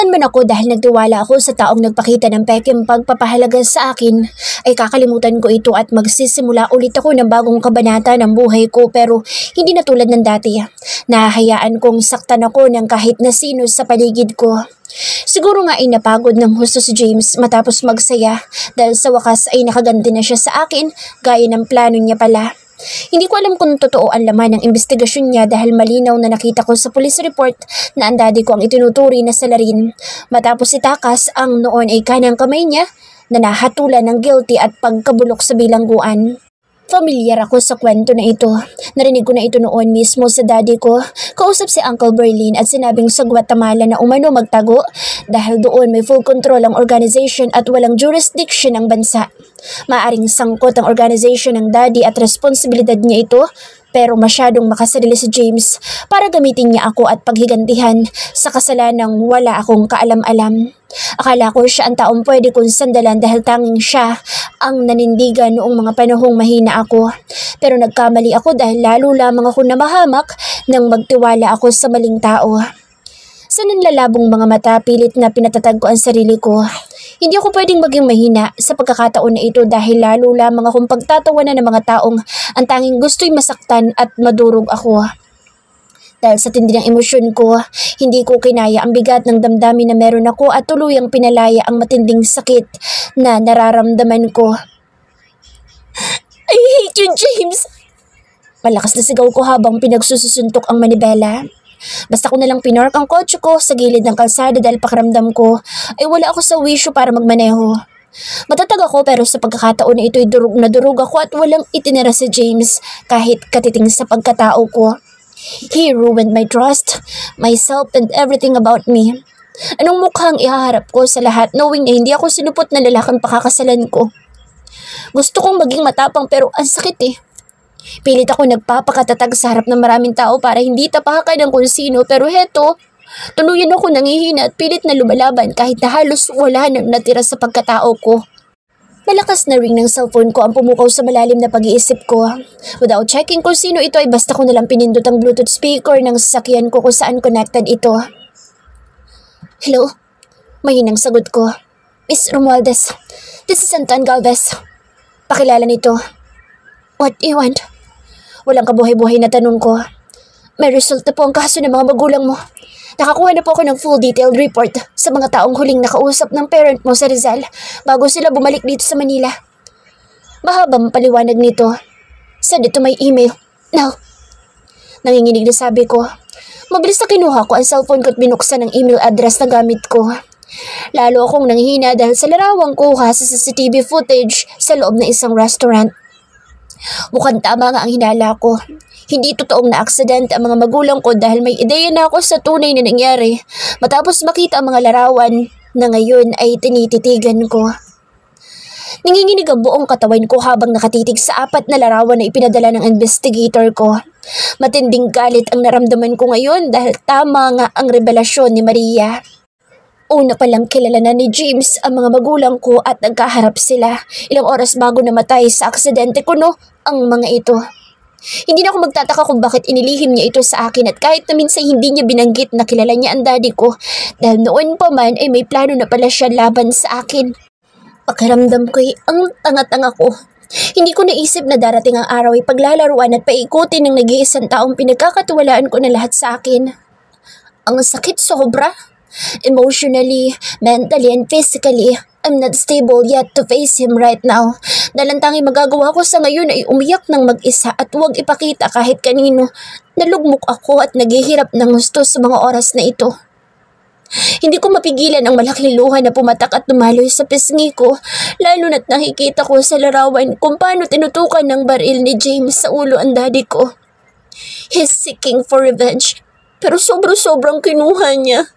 nasaktan man ako dahil nagtiwala ako sa taong nagpakita ng peking pagpapahalaga sa akin, ay kakalimutan ko ito at magsisimula ulit ako ng bagong kabanata ng buhay ko, pero hindi na tulad ng dati. Nahahayaan kong saktan ako ng kahit na sino sa paligid ko. Siguro nga ay napagod ng husto si James matapos magsaya dahil sa wakas ay nakaganti na siya sa akin gaya ng plano niya pala. Hindi ko alam kung totoo ang laman ng investigasyon niya dahil malinaw na nakita ko sa police report na ang daddy ko ang itinuturi na salarin. Matapos itakas ang noon ay kanang kamay niya na nahatulan ng guilty at pagkabulok sa bilangguan. Familiar ako sa kwento na ito. Narinig ko na ito noon mismo sa daddy ko. Kausap si Uncle Berlin at sinabing sa Guatemala na umano magtago dahil doon may full control ang organization at walang jurisdiction ang bansa. Maaring sangkot ang organization ng daddy at responsibilidad niya ito, pero masyadong makasarili si James para gamitin niya ako at paghigantihan sa kasalanang wala akong kaalam-alam. Akala ko siya ang taong pwede kong sandalan dahil tanging siya ang nanindigan noong mga panahong mahina ako. Pero nagkamali ako dahil lalo lamang ako namahamak nang magtiwala ako sa maling tao. Sa nanlalabong mga mata, pilit na pinatatag ko ang sarili ko. Hindi ako pwedeng maging mahina sa pagkakataon na ito dahil lalo lamang akong pagtatawanan ng mga taong ang tanging gusto'y masaktan at madurog ako. Dahil sa tindi ng emosyon ko, hindi ko kinaya ang bigat ng damdamin na meron ako at tuluyang pinalaya ang matinding sakit na nararamdaman ko. I hate you, James! Malakas na sigaw ko habang pinagsusuntok ang manibela. Basta ko nalang pinark ang kotse ko sa gilid ng kalsada dahil pakiramdam ko ay wala ako sa wisyo para magmaneho. Matatag ako pero sa pagkakataon na ito'y durog na durog ako at walang itinira si James kahit katiting sa pagkatao ko. He ruined my trust, myself and everything about me. Anong mukhang ihaharap ko sa lahat knowing na hindi ako sinupot na lalaking pakakasalan ko? Gusto kong maging matapang pero ang sakit eh. Pilit ako nagpapakatatag sa harap ng maraming tao para hindi tapakan ng kung sino, pero heto, tuluyan ako nangihina at pilit na lumalaban kahit na halos wala nang natira sa pagkatao ko. Malakas na ring ng cellphone ko ang pumukaw sa malalim na pag-iisip ko. Without checking kung sino ito ay basta ko nalang pinindot ang Bluetooth speaker ng sasakyan ko kung saan connected ito. Hello? Mahinang sagot ko. Miss Romualdez, this is Anton Galvez. Pakilala nito. What do you want? Walang kabuhay-buhay na tanong ko. May result na po ang kaso ng mga magulang mo. Nakakuha na po ako ng full detailed report sa mga taong huling nakausap ng parent mo sa Rizal bago sila bumalik dito sa Manila. Mahabang paliwanag nito. Send it to my email. Now. Nanginginig na sabi ko. Mabilis na kinuha ko ang cellphone ko at binuksan ang email address na gamit ko. Lalo akong nanghihina dahil sa larawang kuha sa CCTV footage sa loob ng isang restaurant. Mukhang tama nga ang hinala ko. Hindi totoong na-aksidente ang mga magulang ko dahil may ideya na ako sa tunay na nangyari matapos makita ang mga larawan na ngayon ay tinititigan ko. Nanginginig ang buong katawan ko habang nakatitig sa 4 na larawan na ipinadala ng investigator ko. Matinding galit ang naramdaman ko ngayon dahil tama nga ang revelasyon ni Maria. Una palang kilala na ni James ang mga magulang ko at nagkaharap sila ilang oras bago namatay sa aksidente ko ang mga ito. Hindi na ako magtataka kung bakit inilihim niya ito sa akin at kahit na minsan hindi niya binanggit na kilala niya ang daddy ko dahil noon pa man ay may plano na pala siya laban sa akin. Pakiramdam ko ang tanga-tanga ko. Hindi ko naisip na darating ang araw ay paglalaruan at paikutin ng nag-iisang taong pinagkakatiwalaan ko na lahat sa akin. Ang sakit sobra. Emotionally, mentally, and physically, I'm not stable yet to face him right now. Dahil ang tanging magagawa ko sa ngayon ay umiyak ng mag-isa at huwag ipakita kahit kanino. Nalugmok ako at naghihirap ng gusto sa mga oras na ito. Hindi ko mapigilan ang malaking luha na pumatak at dumaloy sa pisngi ko, lalo na't nakikita ko sa larawan kung paano tinutukan ng baril ni James sa ulo ang daddy ko. He's seeking for revenge, pero sobrang kinuha niya.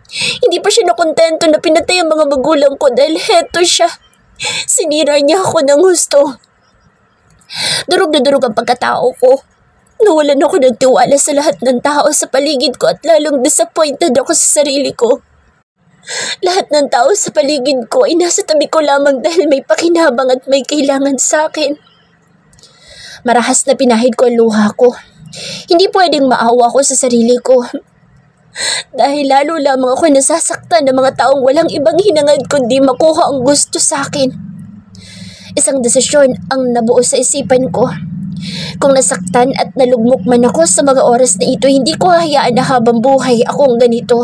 Hindi pa siya nakontento na pinatay ang mga magulang ko dahil heto siya. Sinira niya ako ng gusto. Durog na durog ang pagkatao ko. Nawalan ako ng tiwala sa lahat ng tao sa paligid ko at lalong disappointed ako sa sarili ko. Lahat ng tao sa paligid ko ay nasa tabi ko lamang dahil may pakinabang at may kailangan sa akin. Marahas na pinahid ko ang luha ko. Hindi pwedeng maawa ko sa sarili ko. Dahil lalo lamang ako nasasaktan ng mga taong walang ibang hinangad kundi makuha ang gusto sa akin. Isang desisyon ang nabuo sa isipan ko. Kung nasaktan at nalugmok man ako sa mga oras na ito, hindi ko hahayaan na habang buhay akong ganito.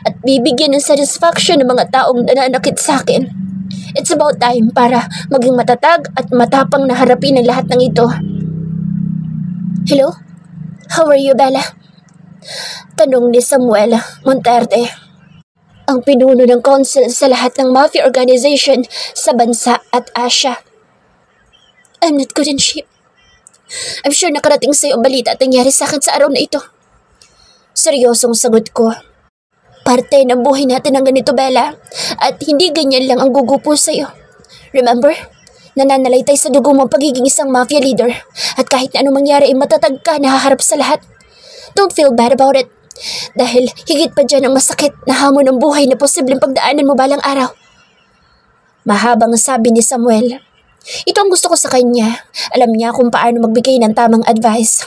At bibigyan ng satisfaction ng mga taong nananakit sa akin. It's about time para maging matatag at matapang na harapin ang lahat ng ito. Hello? How are you, Bella? Tanong ni Samuel Monterde, ang pinuno ng council sa lahat ng mafia organization sa bansa at Asia. I'm not good in shape. I'm sure nakarating sa'yo ang balita at nangyari sa akin sa araw na ito. Seryosong sagot ko. Parte ng buhay natin ang ganito, Bella, at hindi ganyan lang ang gugupo sa'yo. Remember? Nananalaytay sa dugo mo ang pagiging isang mafia leader, at kahit na anong mangyari ay matatag ka na haharap sa lahat. Don't feel bad about it. Dahil higit pa dyan ang masakit na hamon ng buhay na posibleng pagdaanan mo balang araw. Mahabang sabi ni Samuel. Ito ang gusto ko sa kanya. Alam niya kung paano magbigay ng tamang advice.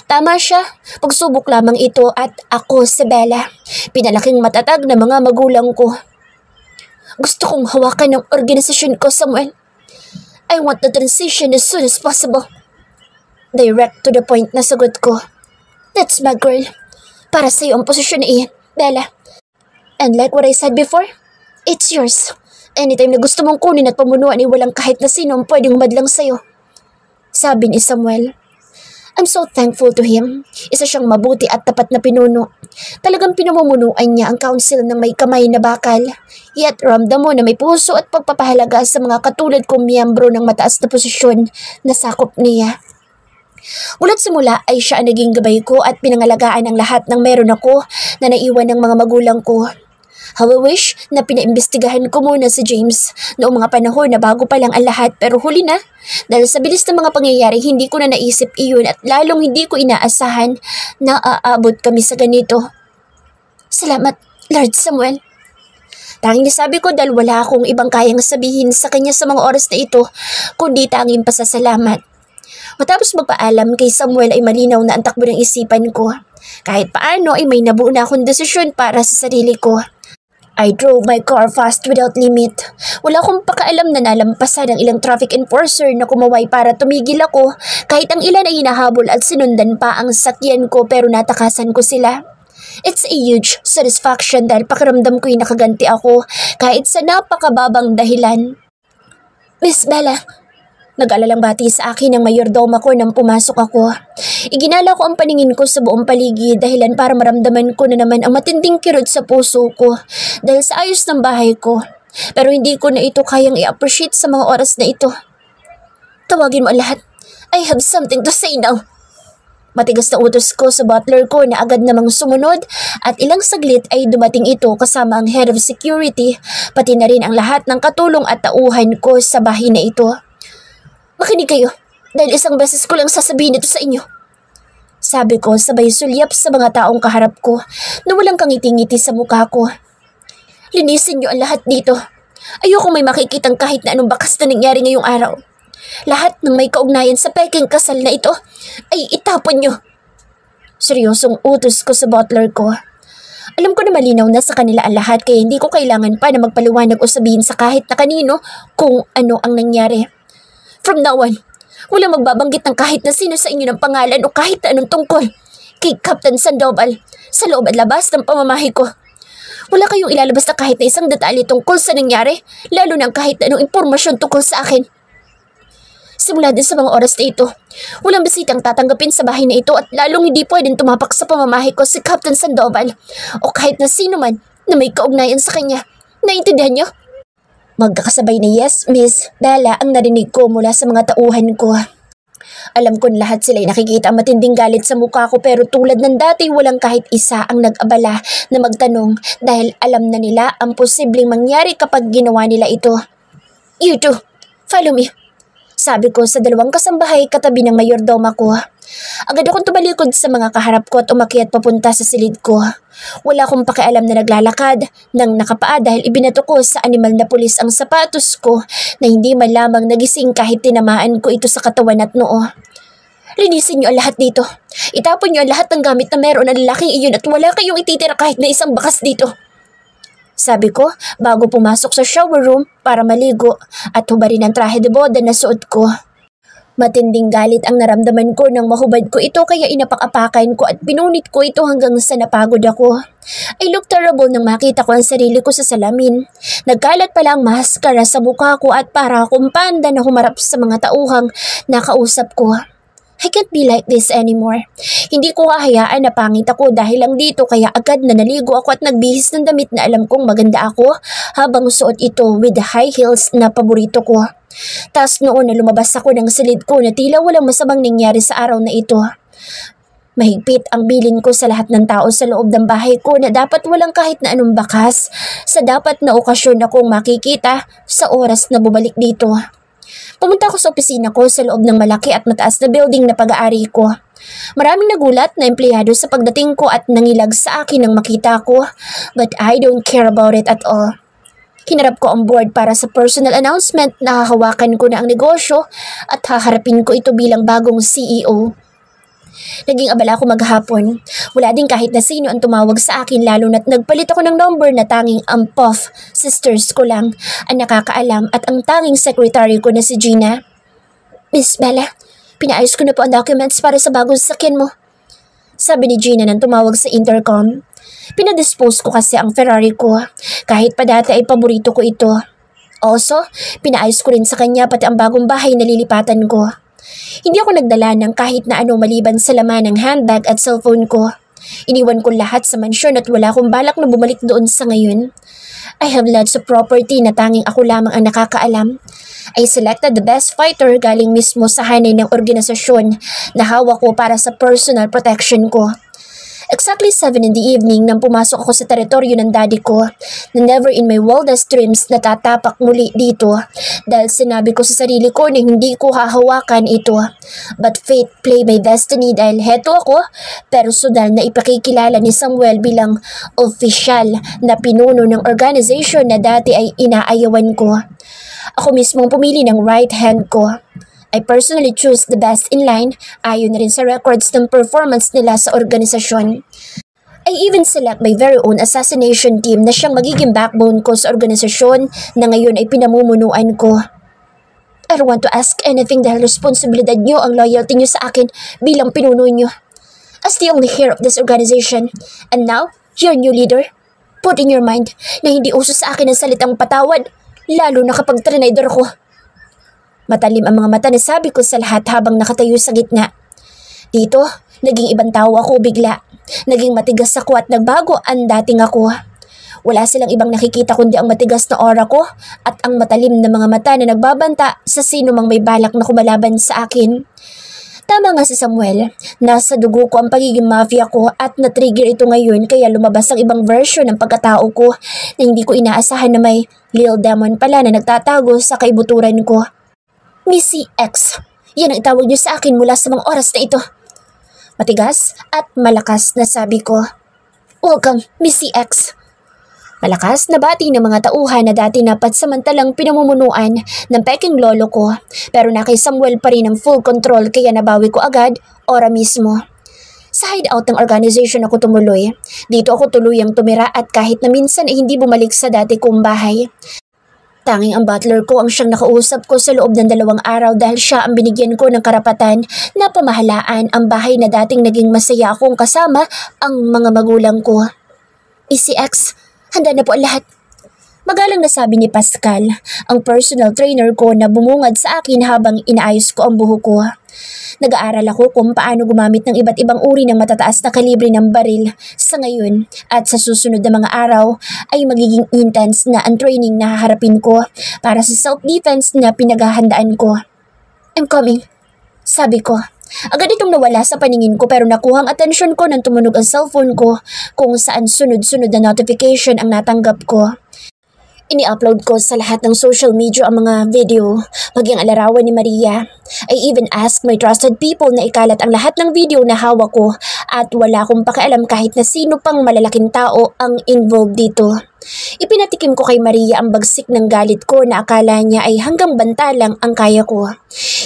Tama siya. Pagsubok lamang ito at ako si Bella. Pinalaking matatag na mga magulang ko. Gusto kong hawakan ng organisasyon ko, Samuel. I want the transition as soon as possible. Direct to the point na sagot ko. That's my girl. Para sa'yo ang posisyon na iyan, Bella. And like what I said before, it's yours. Anytime na gusto mong kunin at pamunuan ay walang kahit na sino ang pwedeng madlang sa'yo. Sabi ni Samuel. I'm so thankful to him. Isa siyang mabuti at tapat na pinuno. Talagang pinamumunuan niya ang council ng may kamay na bakal. Yet ramdam mo na may puso at pagpapahalaga sa mga katulad kong miyembro ng mataas na posisyon na sakop niya. Mula't simula ay siya ang naging gabay ko at pinangalagaan ang lahat ng meron ako na naiwan ng mga magulang ko. How I wish na pinaimbestigahan ko muna si James noong mga panahon na bago pa lang ang lahat, pero huli na. Dahil sa bilis ng mga pangyayari, hindi ko na naisip iyon at lalong hindi ko inaasahan na aabot kami sa ganito. Salamat, Lord Samuel. Tanging nasabi ko dahil wala akong ibang kayang sabihin sa kanya sa mga oras na ito, kundi tanging pasasalamat. Matapos magpaalam kay Samuel ay malinaw na ang takbo ng isipan ko. Kahit paano ay may nabuo na akong desisyon para sa sarili ko. I drove my car fast without limit. Wala akong pakaalam na nalampasan ng ilang traffic enforcer na kumaway para tumigil ako, kahit ang ilan ay hinahabol at sinundan pa ang sakyan ko, pero natakasan ko sila. It's a huge satisfaction dahil pakiramdam ko'y nakaganti ako kahit sa napakababang dahilan. Miss Bella, nag-alalang bati sa akin ang mayordoma ko nang pumasok ako. Iginala ko ang paningin ko sa buong paligid dahilan para maramdaman ko na naman ang matinding kirot sa puso ko dahil sa ayos ng bahay ko. Pero hindi ko na ito kayang i-appreciate sa mga oras na ito. Tawagin mo lahat. I have something to say now. Matigas na utos ko sa butler ko na agad namang sumunod at ilang saglit ay dumating ito kasama ang head of security, pati na rin ang lahat ng katulong at tauhan ko sa bahay na ito. Makinig kayo, dahil isang beses ko lang sasabihin ito sa inyo. Sabi ko sabay sulyap sa mga taong kaharap ko na walang kangiti-ngiti sa mukha ko. Linisin niyo ang lahat dito. Ayoko may makikitang kahit na anong bakas na nangyari ngayong araw. Lahat ng may kaugnayan sa peking kasal na ito ay itapon niyo. Seryosong utos ko sa butler ko. Alam ko na malinaw na sa kanila ang lahat kaya hindi ko kailangan pa na magpaliwanag o sabihin sa kahit na kanino kung ano ang nangyari. From now on, walang magbabanggit ng kahit na sino sa inyo ng pangalan o kahit na anong tungkol kay Captain Sandoval sa loob at labas ng pamamahay ko. Wala kayong ilalabas na kahit na isang detalye tungkol sa nangyari, lalo na kahit na anong impormasyon tungkol sa akin. Simula din sa mga oras na ito, walang bisitang tatanggapin sa bahay na ito at lalong hindi pwedeng tumapak sa pamamahay ko si Captain Sandoval o kahit na sino man na may kaugnayan sa kanya. Naintindihan niyo? Magkakasabay na yes, Miss Bella ang narinig ko mula sa mga tauhan ko. Alam ko na lahat sila'y nakikita ang matinding galit sa mukha ko, pero tulad ng dati walang kahit isa ang nag-abala na magtanong dahil alam na nila ang posibleng mangyari kapag ginawa nila ito. You two, follow me. Sabi ko sa dalawang kasambahay katabi ng mayordoma ko. Agad akong tumalikod sa mga kaharap ko at umakyat papunta sa silid ko. Wala akong pakialam na naglalakad ng nakapaa dahil ibinato ko sa animal na pulis ang sapatos ko na hindi man lamang nagising kahit tinamaan ko ito sa katawan at noo. Linisin niyo ang lahat dito. Itapon niyo ang lahat ng gamit na meron ng lalaking iyon at wala kayong ititira kahit na isang bakas dito. Sabi ko bago pumasok sa shower room para maligo at hubarin ang trahe de boda na suot ko. Matinding galit ang naramdaman ko nang mahubad ko ito kaya inapak-apakan ko at pinunit ko ito hanggang sa napagod ako. I look terrible nang makita ko ang sarili ko sa salamin. Nagkalat pala ang maskara sa mukha ko at para akong panda na humarap sa mga tauhang nakausap ko. I can't be like this anymore. Hindi ko hahayaan na pangit ako dahil lang dito kaya agad na naligo ako at nagbihis ng damit na alam kong maganda ako habang suot ito with the high heels na paborito ko. Tas noon na lumabas ako ng silid ko na tila walang masamang nangyari sa araw na ito. Mahigpit ang bilin ko sa lahat ng tao sa loob ng bahay ko na dapat walang kahit na anong bakas sa dapat na okasyon akong makikita sa oras na bumalik dito. Pumunta ako sa opisina ko sa loob ng malaki at mataas na building na pag-aari ko. Maraming nagulat na empleyado sa pagdating ko at nangilag sa akin nang makita ko, but I don't care about it at all. Hinarap ko ang board para sa personal announcement na hahawakan ko na ang negosyo at haharapin ko ito bilang bagong CEO. Naging abala ako maghapon. Wala din kahit na sino ang tumawag sa akin lalo na't nagpalit ako ng number na tanging ang Puff sisters ko lang ang nakakaalam at ang tanging secretary ko na si Gina. Miss Bella, pinaayos ko na po ang documents para sa bagong sasakyan mo. Sabi ni Gina nang tumawag sa intercom. Pinadispose ko kasi ang Ferrari ko. Kahit pa dati ay paborito ko ito. Also, pinaayos ko rin sa kanya pati ang bagong bahay na lilipatan ko. Hindi ako nagdala ng kahit na ano maliban sa laman ng handbag at cellphone ko. Iniwan ko lahat sa mansyon at wala akong balak na bumalik doon sa ngayon. I have lots of property na tanging ako lamang ang nakakaalam. I selected the best fighter galing mismo sa hanay ng organisasyon na hawak ko para sa personal protection ko. Exactly 7 in the evening nang pumasok ako sa teritoryo ng daddy ko na never in my wildest dreams natatapak muli dito dahil sinabi ko sa sarili ko na hindi ko hahawakan ito. But fate played my destiny dahil heto ako, personal na ipakikilala ni Samuel bilang official na pinuno ng organization na dati ay inaayawan ko. Ako mismong pumili ng right hand ko. I personally choose the best in line ayon na rin sa records ng performance nila sa organisasyon. I even select my very own assassination team na siyang magiging backbone ko sa organisasyon na ngayon ay pinamumunuan ko. I don't want to ask anything dahil responsibilidad niyo ang loyalty niyo sa akin bilang pinuno niyo. As the only heir of this organization, and now, your new leader, put in your mind na hindi uso sa akin ang salitang patawad, lalo na kapag trinaydor ko. Matalim ang mga mata na sabi ko sa lahat habang nakatayo sa gitna. Dito, naging ibang tao ako bigla. Naging matigas ako at nagbago ang dating ako. Wala silang ibang nakikita kundi ang matigas na aura ko at ang matalim na mga mata na nagbabanta sa sino mang may balak na kumalaban sa akin. Tama nga si Samuel, nasa dugo ko ang pagiging mafia ko at na-trigger ito ngayon kaya lumabas ang ibang version ng pagkatao ko na hindi ko inaasahan na may Lil Demon pala na nagtatago sa kaibuturan ko. Missy X, yan ang itawag niyo sa akin mula sa mga oras na ito. Matigas at malakas na sabi ko. Welcome, Missy X. Malakas na bati ng mga tauhan na dati na pansamantalang pinamumunuan ng peking lolo ko pero na kay Samuel pa rin ang full control kaya nabawi ko agad ora mismo. Sa hideout ng organization ako tumuloy. Dito ako tuluyang tumira at kahit na minsan ay hindi bumalik sa dati kong bahay. Tanging ang butler ko ang siyang nakausap ko sa loob ng 2 araw dahil siya ang binigyan ko ng karapatan na pamahalaan ang bahay na dating naging masaya akong kasama ang mga magulang ko. ECX, handa na po ang lahat. Magalang nasabi ni Pascal, ang personal trainer ko na bumungad sa akin habang inaayos ko ang buhok ko. Nag-aaral ako kung paano gumamit ng iba't ibang uri ng matataas na kalibre ng baril sa ngayon at sa susunod na mga araw ay magiging intense na ang training na haharapin ko para sa self-defense na pinaghahandaan ko. I'm coming, sabi ko. Agad itong nawala sa paningin ko pero nakuhang atensyon ko nang tumunog ang cellphone ko kung saan sunod-sunod na notification ang natanggap ko. Ini-upload ko sa lahat ng social media ang mga video, maging ang larawan ni Maria. I even asked my trusted people na ikalat ang lahat ng video na hawak ko at wala akong pakialam kahit na sino pang malalaking tao ang involved dito. Ipinatikim ko kay Maria ang bagsik ng galit ko na akala niya ay hanggang banta lang ang kaya ko.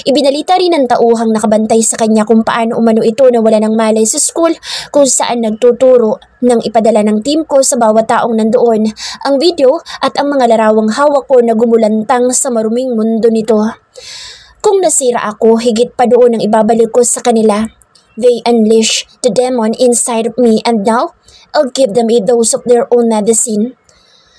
Ibinalita rin ng tauhang nakabantay sa kanya kung paano umano ito na wala ng malay sa school kung saan nagtuturo nang ipadala ng team ko sa bawat taong nandoon ang video at ang mga larawang hawak ko na gumulantang sa maruming mundo nito. Kung nasira ako, higit pa doon ang ibabalik ko sa kanila. They unleash the demon inside of me and now I'll give them a dose of their own medicine.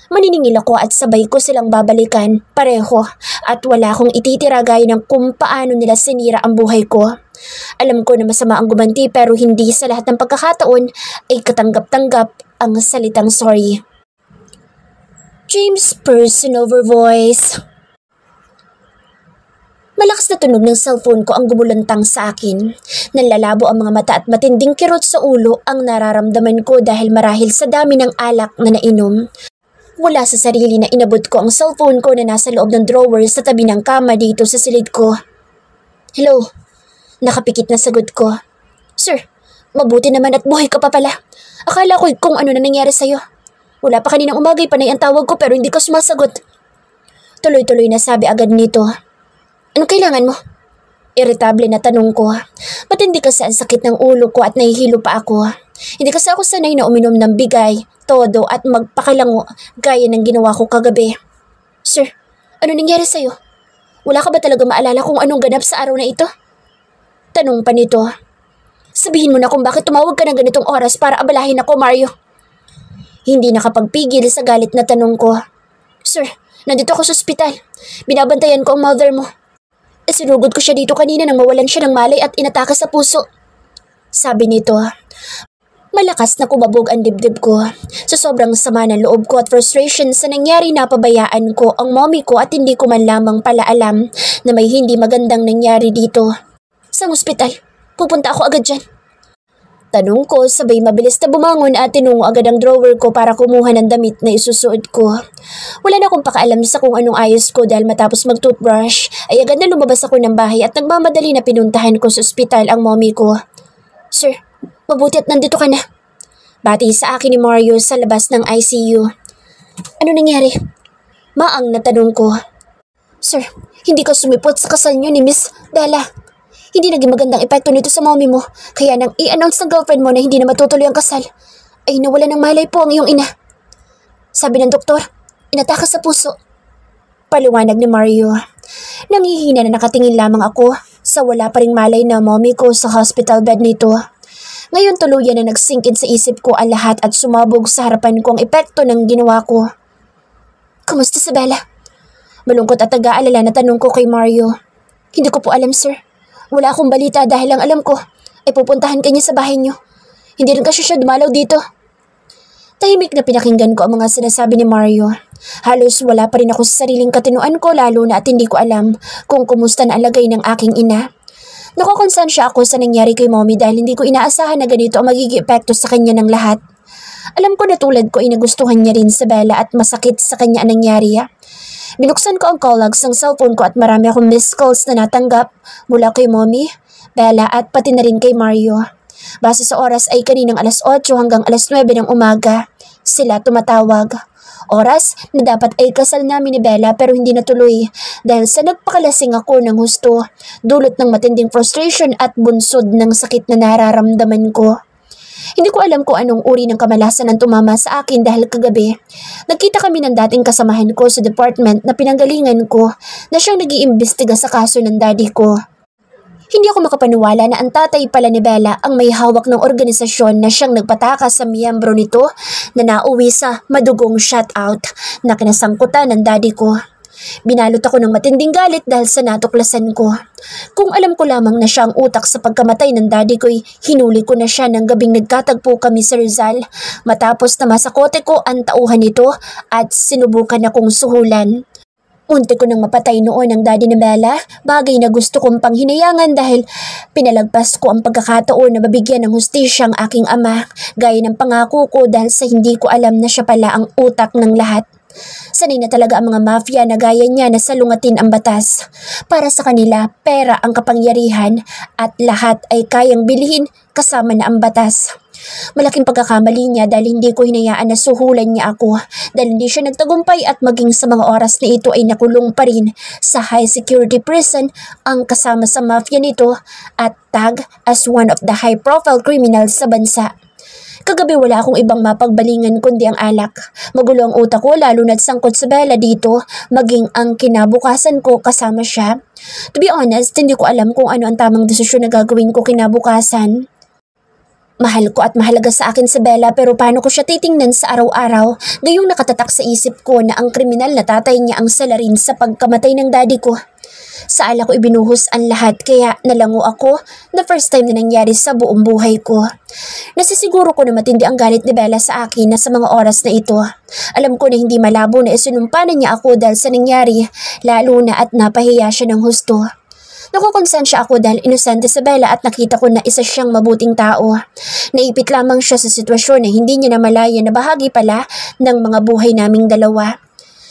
Maniningil ako at sabay ko silang babalikan, pareho, at wala akong ititira gaya ng kung paano nila sinira ang buhay ko. Alam ko na masama ang gumanti pero hindi sa lahat ng pagkakataon ay katanggap-tanggap ang salitang sorry. James' personal voice. Malakas na tunog ng cellphone ko ang gumulantang sa akin. Nanlalabo ang mga mata at matinding kirot sa ulo ang nararamdaman ko dahil marahil sa dami ng alak na nainom. Wala sa sarili na inabot ko ang cellphone ko na nasa loob ng drawer sa tabi ng kama dito sa silid ko. Hello? Nakapikit na sagot ko. Sir, mabuti naman at buhay ka pa pala. Akala ko kung ano na nangyari sa'yo. Wala pa kaninang umagay panay ang tawag ko pero hindi ka sumasagot. Tuloy-tuloy na sabi agad nito. Anong kailangan mo? Irritable na tanong ko. Matindi kasi ang sakit ng ulo ko at nahihilo pa ako. Hindi kasi ako sanay na uminom ng bigay, todo at magpakilango gaya ng ginawa ko kagabi. Sir, ano nangyari sa'yo? Wala ka ba talaga maalala kung anong ganap sa araw na ito? Tanong pa nito. Sabihin mo na kung bakit tumawag ka ng ganitong oras para abalahin ako, Mario. Hindi nakapagpigil sa galit na tanong ko. Sir, nandito ako sa ospital. Binabantayan ko ang mother mo. Sinugod ko siya dito kanina nang mawalan siya ng malay at inatake sa puso. Sabi nito. Malakas na kumabog ang dibdib ko. Sa sobrang sama ng loob ko at frustration sa nangyari napabayaan ko ang mommy ko at hindi ko man lamang pala alam na may hindi magandang nangyari dito. Sa ospital, pupunta ako agad dyan. Tanong ko sabay mabilis na bumangon at tinungo agad ang drawer ko para kumuha ng damit na isusuot ko. Wala na akong pakaalam sa kung anong ayos ko dahil matapos mag-toothbrush ay agad na lumabas ako ng bahay at nagmamadali na pinuntahan ko sa ospital ang mommy ko. Sir, mabuti at nandito ka na. Bati sa akin ni Mario sa labas ng ICU. Ano nangyari? Maang na tanong ko. Sir, hindi ka sumipot sa kasal niyo ni Miss Bella. Hindi naging magandang epekto nito sa mommy mo, kaya nang i-announce ng girlfriend mo na hindi na matutuloy ang kasal, ay nawala ng malay po ang iyong ina. Sabi ng doktor, inatake sa puso. Paliwanag ni Mario. Nangihina na nakatingin lamang ako sa wala pa ring malay na mommy ko sa hospital bed nito. Ngayon tuluyan na nagsingkin sa isip ko ang lahat at sumabog sa harapan ko ang epekto ng ginawa ko. Kumusta si Bella? Malungkot at nag-aalala na tanong ko kay Mario. Hindi ko po alam, sir. Wala akong balita dahil ang alam ko ay pupuntahan ka niya sa bahay niyo. Hindi rin kasi siya dumalaw dito. Tahimik na pinakinggan ko ang mga sinasabi ni Mario. Halos wala pa rin ako sa sariling katinuan ko lalo na at hindi ko alam kung kumusta na ang lagay ng aking ina. Nakokonsensya ako sa nangyari kay mommy dahil hindi ko inaasahan na ganito ang magiging epekto sa kanya ng lahat. Alam ko na tulad ko ay nagustuhan niya rin sa Bella at masakit sa kanya ang nangyari. Binuksan ko ang call logs ng cellphone ko at marami akong missed calls na natanggap mula kay mommy, Bella at pati na rin kay Mario. Base sa oras ay kaninang alas 8 hanggang alas 9 ng umaga, sila tumatawag. Oras na dapat ay kasal namin ni Bella pero hindi natuloy dahil sa nagpakalasing ako ng husto, dulot ng matinding frustration at bunsod ng sakit na nararamdaman ko. Hindi ko alam kung anong uri ng kamalasan ang tumama sa akin dahil kagabi. Nagkita kami ng dating kasamahan ko sa department na pinanggalingan ko na siyang nag-iimbestiga sa kaso ng daddy ko. Hindi ako makapaniwala na ang tatay pala ni Bella ang may hawak ng organisasyon na siyang nagpatakas sa miyembro nito na nauwi sa madugong shutout na kinasangkutan ng daddy ko. Binalot ako ng matinding galit dahil sa natuklasan ko. Kung alam ko lamang na siya ang utak sa pagkamatay ng daddy ko'y hinuli ko na siya ng gabing nagkatagpo kami sa Rizal matapos na masakote ko ang tauhan nito at sinubukan akong suhulan. Unti ko nang mapatay noon ang daddy ni Bella, bagay na gusto kong panghinayangan dahil pinalagpas ko ang pagkakataon na mabigyan ng hustisya ang aking ama gaya ng pangako ko dahil sa hindi ko alam na siya pala ang utak ng lahat. Sanay na talaga ang mga mafia na gaya niya na salungatin ang batas. Para sa kanila, pera ang kapangyarihan at lahat ay kayang bilhin kasama na ang batas. Malaking pagkakamali niya dahil hindi ko hinayaan na suhulan niya ako dahil hindi siya nagtagumpay at maging sa mga oras na ito ay nakulong pa rin sa high security prison ang kasama sa mafia nito at tag as one of the high profile criminals sa bansa. Kagabi wala akong ibang mapagbalingan kundi ang alak. Magulo ang utak ko lalo na't sangkot sa Bella dito, maging ang kinabukasan ko kasama siya. To be honest, hindi ko alam kung ano ang tamang desisyon na gagawin ko kinabukasan. Mahal ko at mahalaga sa akin si Bella pero paano ko siya titingnan sa araw-araw? Gayong nakatatak sa isip ko na ang kriminal na tatay niya ang salarin sa pagkamatay ng daddy ko. Sa ala ko ibinuhos ang lahat kaya nalango ako na first time na nangyari sa buong buhay ko. Nasisiguro ko na matindi ang galit ni Bella sa akin na sa mga oras na ito. Alam ko na hindi malabo na isinumpa na niya ako dahil sa nangyari, lalo na at napahiya siya ng husto. Nakukonsensya ako dahil inosente si Bella at nakita ko na isa siyang mabuting tao. Naipit lamang siya sa sitwasyon na hindi niya namalaya na bahagi pala ng mga buhay naming dalawa.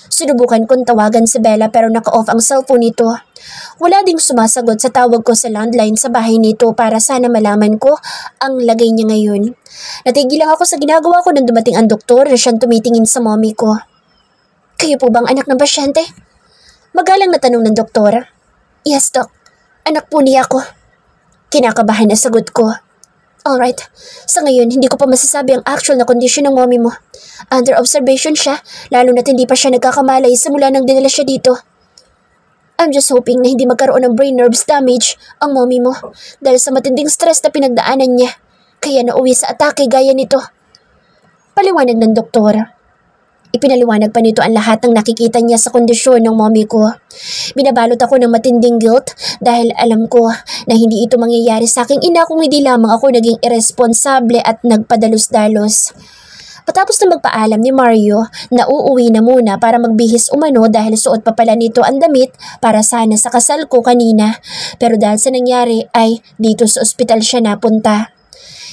Sinubukan kong tawagan si Bella pero naka-off ang cellphone nito. Wala ding sumasagot sa tawag ko sa landline sa bahay nito para sana malaman ko ang lagay niya ngayon. Natigil lang ako sa ginagawa ko nang dumating ang doktor na siyang tumitingin sa mommy ko. "Kayo po bang anak ng pasyente?" Magalang na tanong ng doktor. "Yes, Doc. Anak po niya ako." Kinakabahan na sagot ko. "Alright, sa ngayon hindi ko pa masasabi ang actual na kondisyon ng mommy mo. Under observation siya, lalo na't hindi pa siya nagkakamalay simula nang dinala siya dito. I'm just hoping na hindi magkaroon ng brain nerves damage ang mommy mo dahil sa matinding stress na pinagdaanan niya, kaya nauwi sa atake gaya nito." Paliwanag ng doktor. Ipinaliwanag pa nito ang lahat ng nakikita niya sa kondisyon ng mommy ko. Binabalot ako ng matinding guilt dahil alam ko na hindi ito mangyayari sa aking ina kung hindi lamang ako naging irresponsable at nagpadalos-dalos. Patapos na magpaalam ni Mario na uuwi na muna para magbihis umano dahil suot pa pala nito ang damit para sana sa kasal ko kanina, pero dahil sa nangyari ay dito sa ospital siya napunta.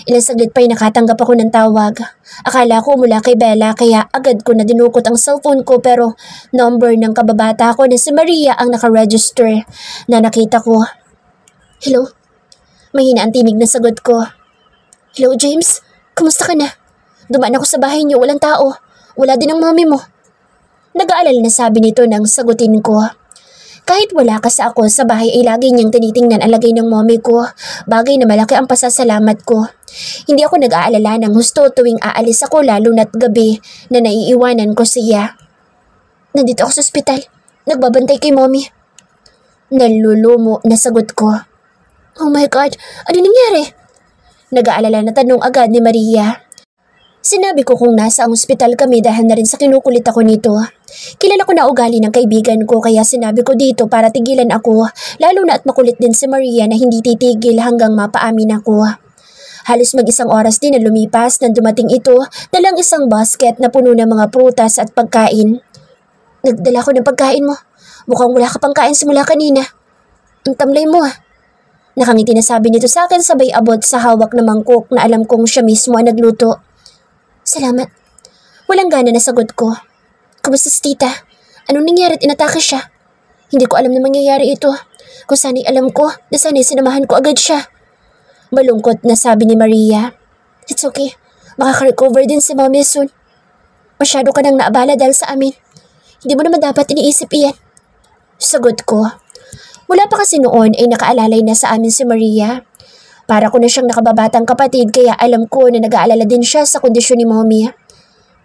Ilang saglit pa'y nakatanggap ako ng tawag. Akala ko mula kay Bella kaya agad ko na dinukot ang cellphone ko pero number ng kababata ko na si Maria ang nakaregister na nakita ko. "Hello?" Mahina ang tinig na sagot ko. "Hello, James? Kumusta ka na? Dumaan ako sa bahay niyo, walang tao. Wala din ang mommy mo." Nag-aalala na sabi nito nang sagutin ko. Kahit wala kasi ako sa bahay ay lagi niyang tinitingnan ang lagay ng mommy ko, bagay na malaki ang pasasalamat ko. Hindi ako nag-aalala ng husto tuwing aalis ako lalo na't gabi na naiiwanan ko siya. "Nandito ako sa ospital. Nagbabantay kay mommy." Nalulumo na sagot ko. "Oh my God, ano nangyari?" Nag-aalala na tanong agad ni Maria. Sinabi ko kung nasa ang ospital kami dahil na rin sa kinukulit ako nito. Kilala ko na ugali ng kaibigan ko kaya sinabi ko dito para tigilan ako, lalo na at makulit din si Maria na hindi titigil hanggang mapaamin ako. Halos mag-isang oras din na lumipas nang dumating ito dalang isang basket na puno ng mga prutas at pagkain. "Nagdala ko ng pagkain mo. Mukhang wala ka pang kain simula kanina. Ang tamlay mo ah." Nakangiti na sabi nito sa akin sabay abot sa hawak na mangkok na alam kong siya mismo ang nagluto. "Salamat." Walang gana na sagot ko. "Kumusta si tita? Anong nangyari at inatake siya?" "Hindi ko alam na mangyayari ito. Kung sana'y alam ko, na sana'y sinamahan ko agad siya." Malungkot na sabi ni Maria. "It's okay. Makaka-recover din si mommy soon. Masyado ka nang naabala dahil sa amin. Hindi mo naman dapat iniisip iyan." Sagot ko. Mula pa kasi noon ay nakaalalay na sa amin si Maria. Para ko na siyang nakababatang kapatid kaya alam ko na nag-aalala din siya sa kondisyon ni mommy.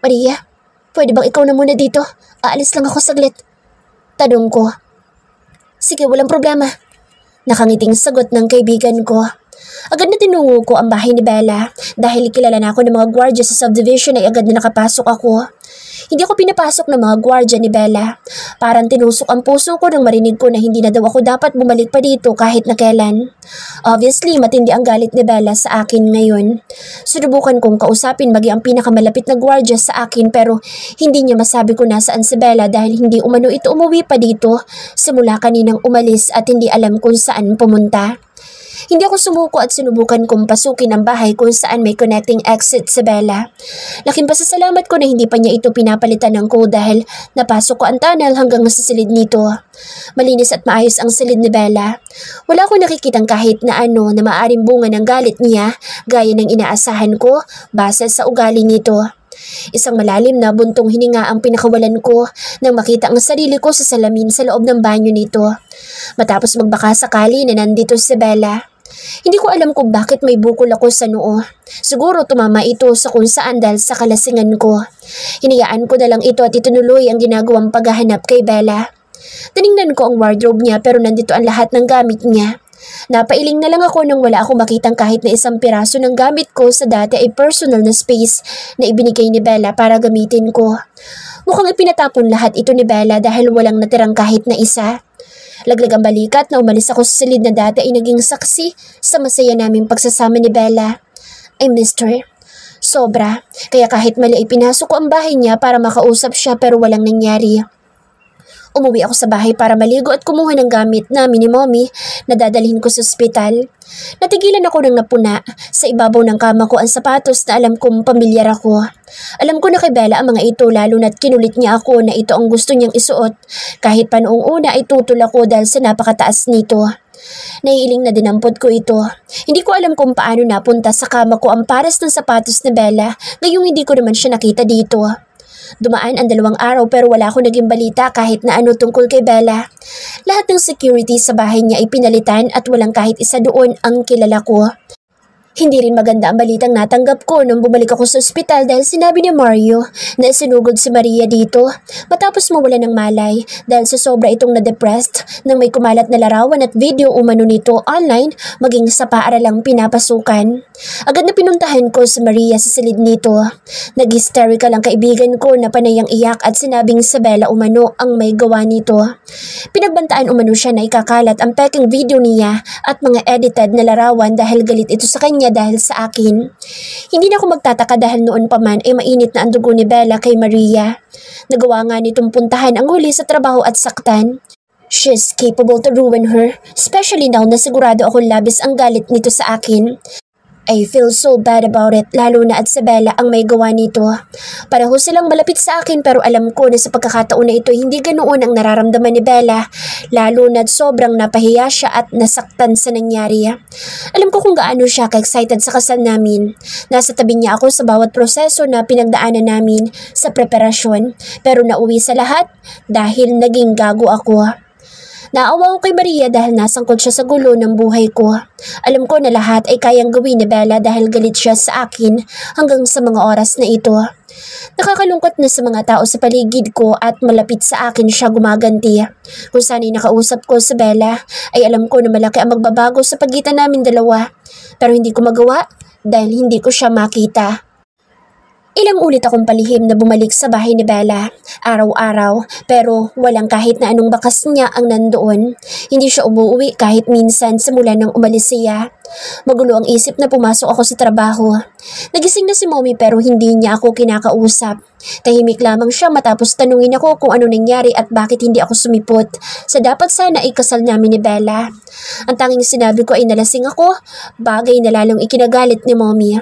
"Maria, pwede bang ikaw na muna dito? Aalis lang ako saglit." Tanong ko. "Sige, walang problema." Nakangiting sagot ng kaibigan ko. Agad na tinungo ko ang bahay ni Bella dahil kilala na ako ng mga gwardiya sa subdivision ay agad na nakapasok ako. Hindi ako pinapasok ng mga gwardiya ni Bella. Parang tinusok ang puso ko nang marinig ko na hindi na daw ako dapat bumalik pa dito kahit na kailan. Obviously, matindi ang galit ni Bella sa akin ngayon. Sinubukan kong kausapin maging ang pinakamalapit na gwardiya sa akin pero hindi niya masabi ko nasaan si Bella dahil hindi umano ito umuwi pa dito simula kaninang umalis at hindi alam kung saan pumunta. Hindi ako sumuko at sinubukan kong pasukin ang bahay kung saan may connecting exit si Bella. Laking pasasalamat ko na hindi pa niya ito pinapalitan ng code dahil napasok ko ang tunnel hanggang sa silid nito. Malinis at maayos ang silid ni Bella. Wala akong nakikitang kahit na ano na maaring bunga ng galit niya gaya ng inaasahan ko base sa ugali nito. Isang malalim na buntong hininga ang pinakawalan ko nang makita ang sarili ko sa salamin sa loob ng banyo nito. Matapos magbaka sakali na nandito si Bella. Hindi ko alam kung bakit may bukol ako sa noo. Siguro tumama ito sa kung saan dahil sa kalasingan ko. Hinayaan ko na lang ito at itinuloy ang ginagawang paghahanap kay Bella. Tiningnan ko ang wardrobe niya pero nandito ang lahat ng gamit niya. Napailing na lang ako nang wala akong makitang kahit na isang piraso ng gamit ko sa dati ay personal na space na ibinigay ni Bella para gamitin ko. Mukhang ipinatapon lahat ito ni Bella dahil walang natirang kahit na isa. Laglag ang balikat na umalis ako sa silid na dati ay naging saksi sa masaya naming pagsasama ni Bella. I missed her. Sobra, kaya kahit mali ay pinasok ko ang bahay niya para makausap siya pero walang nangyari. Umuwi ako sa bahay para maligo at kumuha ng gamit namin ni Mommy na dadalhin ko sa ospital. Natigilan ako ng napuna. Sa ibabaw ng kama ko ang sapatos na alam kong pamilyar ako. Alam ko na kay Bella ang mga ito lalo na't kinulit niya ako na ito ang gusto niyang isuot. Kahit pa noong una ay tutol ako dahil sa napakataas nito. Naiiling na dinampot ko ito. Hindi ko alam kung paano napunta sa kama ko ang pares ng sapatos ni Bella ngayong hindi ko naman siya nakita dito. Dumaan ang 2 araw pero wala akong naging balita kahit na ano tungkol kay Bella. Lahat ng security sa bahay niya ay pinalitan at walang kahit isa doon ang kilala ko. Hindi rin maganda ang balitang natanggap ko nung bumalik ako sa ospital dahil sinabi ni Mario na isinugod si Maria dito matapos mawala ng malay dahil sa sobra itong na-depressed nang may kumalat na larawan at video umano nito online maging sa paaralang pinapasukan. Agad na pinuntahan ko si Maria sa silid nito. Nag-hysterical ang kaibigan ko na panayang iyak at sinabing sa Bella umano ang may gawa nito. Pinagbantaan umano siya na ikakalat ang peking video niya at mga edited na larawan dahil galit ito sa kanya dahil sa akin. Hindi na ako magtataka dahil noon pa man ay mainit na ang dugo ni Bella kay Maria. Nagawa nga nitong puntahan ang huli sa trabaho at saktan. She's capable to ruin her, especially now na sigurado akong labis ang galit nito sa akin. I feel so bad about it, lalo na at sa Bella ang may gawa nito. Pareho silang malapit sa akin pero alam ko na sa pagkakataon na ito hindi ganoon ang nararamdaman ni Bella, lalo na sobrang napahiya siya at nasaktan sa nangyari. Alam ko kung gaano siya ka-excited sa kasal namin. Nasa tabi niya ako sa bawat proseso na pinagdaanan namin sa preparasyon pero nauwi sa lahat dahil naging gago ako. Naawa ko kay Maria dahil nasangkot siya sa gulo ng buhay ko. Alam ko na lahat ay kayang gawin ni Bella dahil galit siya sa akin hanggang sa mga oras na ito. Nakakalungkot na sa mga tao sa paligid ko at malapit sa akin siya gumaganti. Kung sana'y nakausap ko sa Bella ay alam ko na malaki ang magbabago sa pagitan namin dalawa. Pero hindi ko magawa dahil hindi ko siya makita. Ilang ulit akong palihim na bumalik sa bahay ni Bella, araw-araw, pero walang kahit na anong bakas niya ang nandoon. Hindi siya umuwi kahit minsan simula nang umalis siya. Magulo ang isip na pumasok ako sa trabaho. Nagising na si Mommy pero hindi niya ako kinakausap. Tahimik lamang siya matapos tanungin ako kung ano nangyari at bakit hindi ako sumipot sa dapat sana ay kasal namin ni Bella. Ang tanging sinabi ko ay nalasing ako, bagay na lalong ikinagalit ni Mommy.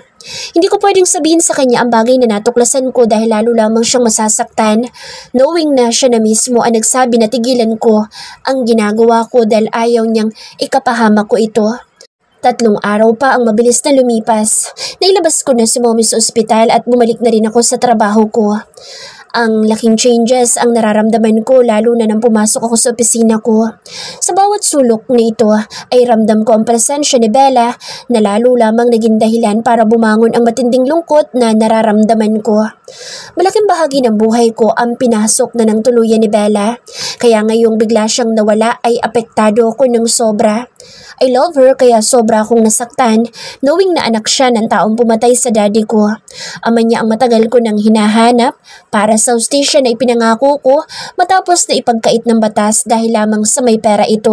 Hindi ko pwedeng sabihin sa kanya ang bagay na natuklasan ko dahil lalo lamang siyang masasaktan, knowing na siya na mismo ang nagsabi na tigilan ko ang ginagawa ko dahil ayaw niyang ikapahamak ko ito. 3 araw pa ang mabilis na lumipas. Nailabas ko na si Mommy sa ospital at bumalik na rin ako sa trabaho ko. Ang laking changes ang nararamdaman ko lalo na nang pumasok ako sa opisina ko. Sa bawat sulok na ito ay ramdam ko ang presensya ni Bella na lalo lamang naging dahilan para bumangon ang matinding lungkot na nararamdaman ko. Malaking bahagi ng buhay ko ang pinasok na ng tuluyan ni Bella, kaya ngayong bigla siyang nawala ay apektado ko ng sobra. I love her kaya sobra akong nasaktan knowing na anak siya ng taong pumatay sa daddy ko. Ama niya ang matagal ko nang hinahanap para sa hustisya na ipinangako ko matapos na ipagkait ng batas dahil lamang sa may pera ito.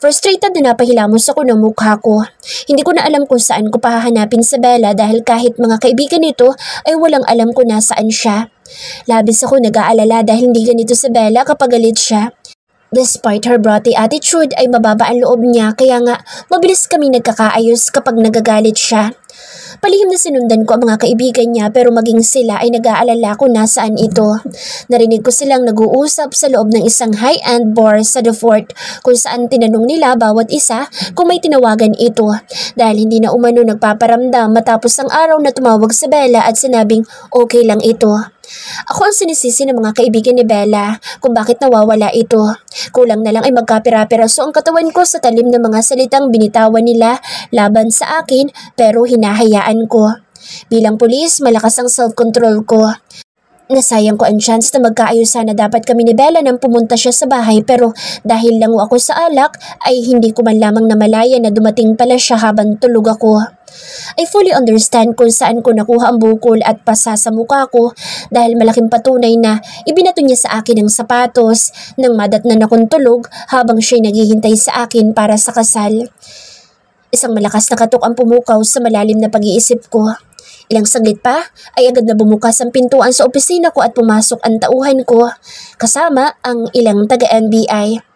Frustrated na napahilamos ako ng mukha ko. Hindi ko na alam kung saan ko pahahanapin sa Bella dahil kahit mga kaibigan nito ay walang alam kung nasaan siya. Labis ako nag-aalala dahil hindi ganito sa Bella kapag galit siya. Despite her bratty attitude ay mababa ang loob niya kaya nga mabilis kami nagkakaayos kapag nagagalit siya. Palihim na sinundan ko ang mga kaibigan niya pero maging sila ay nag-aalala kung nasaan ito. Narinig ko silang nag-uusap sa loob ng isang high-end bar sa The Fort kung saan tinanong nila bawat isa kung may tinawagan ito dahil hindi na umano nagpaparamdam matapos ang araw na tumawag si Bella at sinabing okay lang ito. Ako ang sinisisi ng mga kaibigan ni Bella kung bakit nawawala ito. Kulang na lang ay magkapira-piraso ang katawan ko sa talim ng mga salitang binitawan nila laban sa akin pero hinahayaan ko. Bilang pulis, malakas ang self-control ko. Nasayang ko ang chance na magkaayos sana dapat kami ni Bella nang pumunta siya sa bahay pero dahil lango ako sa alak ay hindi ko man lamang namalaya na dumating pala siya habang tulog ako. I fully understand kung saan ko nakuha ang bukol at pasa sa mukha ko dahil malaking patunay na ibinato niya sa akin ang sapatos nang madatnan akong tulog habang siya'y naghihintay sa akin para sa kasal. Isang malakas na katok ang pumukaw sa malalim na pag-iisip ko. Ilang saglit pa ay agad na bumukas ang pintuan sa opisina ko at pumasok ang tauhan ko kasama ang ilang taga-NBI.